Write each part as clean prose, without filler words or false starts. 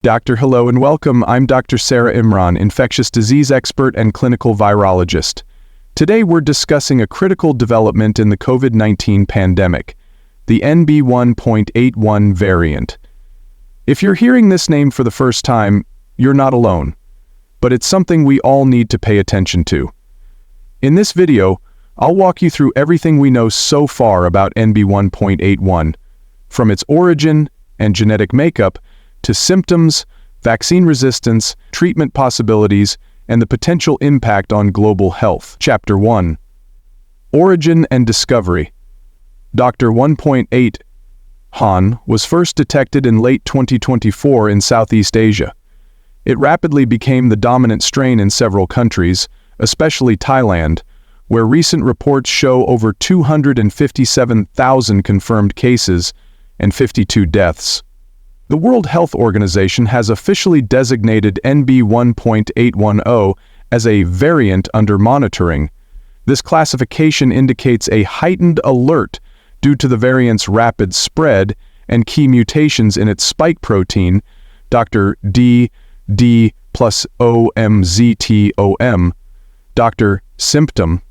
Doctor, hello and welcome. I'm Dr. Sarah Imran, infectious disease expert and clinical virologist. Today we're discussing a critical development in the COVID-19 pandemic, the NB1.81 variant. If you're hearing this name for the first time, you're not alone, but it's something we all need to pay attention to. In this video, I'll walk you through everything we know so far about NB1.81, from its origin and genetic makeup to symptoms, vaccine resistance, treatment possibilities, and the potential impact on global health. Chapter 1. Origin and Discovery. Dr. 1.8 Han was first detected in late 2024 in Southeast Asia. It rapidly became the dominant strain in several countries, especially Thailand, where recent reports show over 257,000 confirmed cases and 52 deaths. The World Health Organization has officially designated NB1.810 as a variant under monitoring. This classification indicates a heightened alert due to the variant's rapid spread and key mutations in its spike protein, Dr. D plus OMZTOM, Dr. Symptom.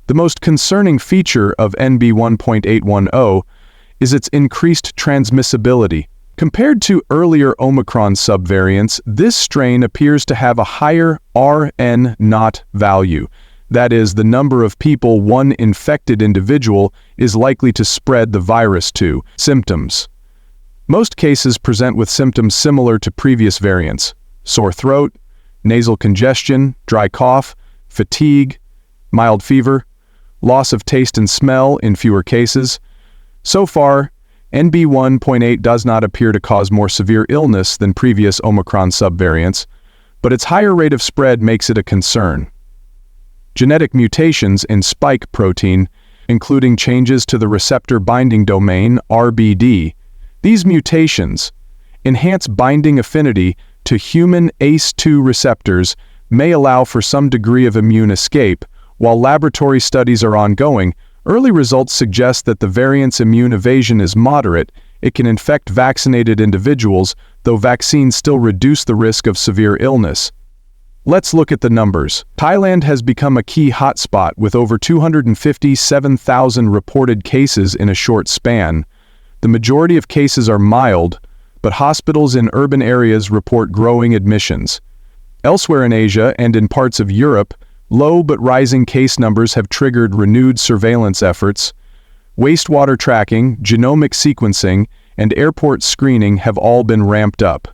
The most concerning feature of NB1.810 is its increased transmissibility. Compared to earlier Omicron subvariants, this strain appears to have a higher RN0 value. That is, the number of people one infected individual is likely to spread the virus to. Symptoms. Most cases present with symptoms similar to previous variants: sore throat, nasal congestion, dry cough, fatigue, mild fever, loss of taste and smell in fewer cases. So far, NB1.8 does not appear to cause more severe illness than previous Omicron subvariants, but its higher rate of spread makes it a concern. Genetic mutations in spike protein, including changes to the receptor binding domain, RBD. These mutations enhance binding affinity to human ACE2 receptors, may allow for some degree of immune escape. While laboratory studies are ongoing, early results suggest that the variant's immune evasion is moderate. It can infect vaccinated individuals, though vaccines still reduce the risk of severe illness. Let's look at the numbers. Thailand has become a key hotspot with over 257,000 reported cases in a short span. The majority of cases are mild, but hospitals in urban areas report growing admissions. Elsewhere in Asia and in parts of Europe, low but rising case numbers have triggered renewed surveillance efforts. Wastewater tracking, genomic sequencing, and airport screening have all been ramped up.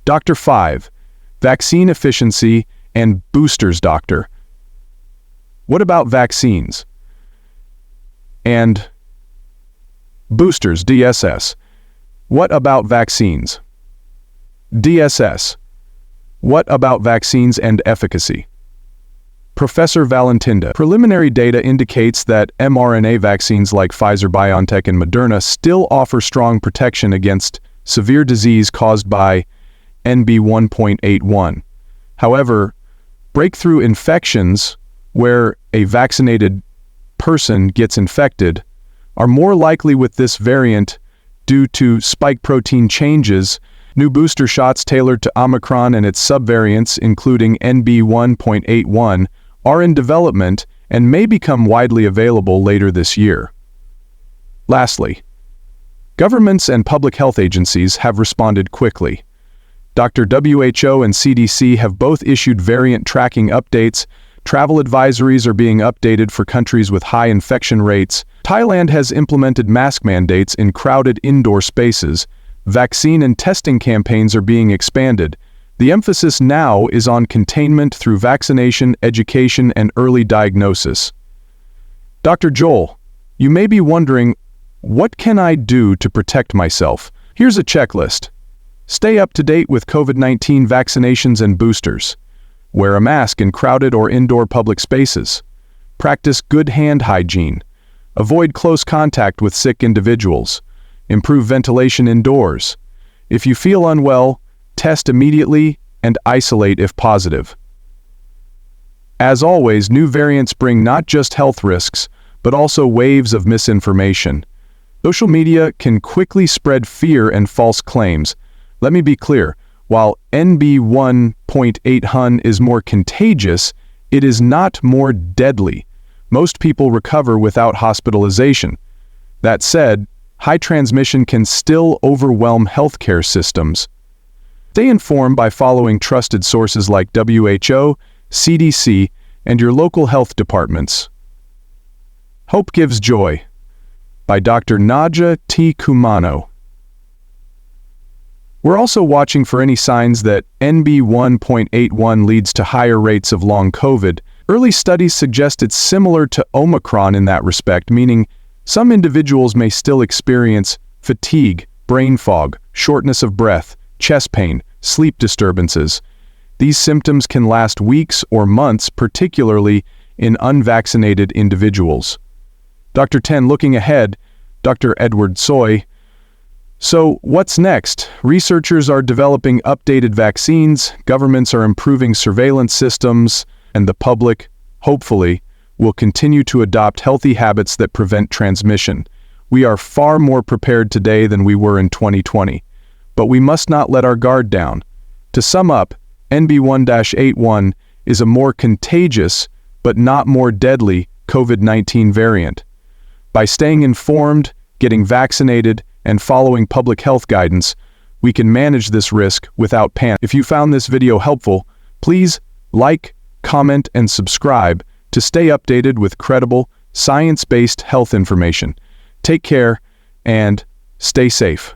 Dr. 5. Vaccine efficiency and boosters. Doctor. What about vaccines? And boosters. DSS. What about vaccines? DSS. What about vaccines and efficacy? Professor Valentinda. Preliminary data indicates that mRNA vaccines like Pfizer-BioNTech and Moderna still offer strong protection against severe disease caused by NB1.81. However, breakthrough infections where a vaccinated person gets infected are more likely with this variant due to spike protein changes. New booster shots tailored to Omicron and its subvariants, including NB1.81, are in development and may become widely available later this year. Lastly, governments and public health agencies have responded quickly. Dr. WHO and CDC have both issued variant tracking updates. Travel advisories are being updated for countries with high infection rates. Thailand has implemented mask mandates in crowded indoor spaces. Vaccine and testing campaigns are being expanded. The emphasis now is on containment through vaccination, education, and early diagnosis. Dr. Joel, you may be wondering, what can I do to protect myself? Here's a checklist. Stay up to date with COVID-19 vaccinations and boosters. Wear a mask in crowded or indoor public spaces. Practice good hand hygiene. Avoid close contact with sick individuals. Improve ventilation indoors. If you feel unwell, test immediately and isolate if positive. As always, new variants bring not just health risks, but also waves of misinformation. Social media can quickly spread fear and false claims. Let me be clear. While NB1.8 is more contagious, it is not more deadly. Most people recover without hospitalization. That said, high transmission can still overwhelm healthcare systems. Stay informed by following trusted sources like WHO, CDC, and your local health departments. Hope Gives Joy by Dr. Naja T. Kumano. We're also watching for any signs that NB1.81 leads to higher rates of long COVID. Early studies suggest it's similar to Omicron in that respect, meaning some individuals may still experience fatigue, brain fog, shortness of breath, chest pain, sleep disturbances. These symptoms can last weeks or months, particularly in unvaccinated individuals. Dr. 10 looking ahead, Dr. Edward Soy. So, what's next? Researchers are developing updated vaccines, governments are improving surveillance systems, and the public, hopefully, will continue to adopt healthy habits that prevent transmission. We are far more prepared today than we were in 2020. But we must not let our guard down. To sum up, NB1-81 is a more contagious, but not more deadly COVID-19 variant. By staying informed, getting vaccinated, and following public health guidance, we can manage this risk without panic. If you found this video helpful, please like, comment, and subscribe to stay updated with credible, science-based health information. Take care and stay safe.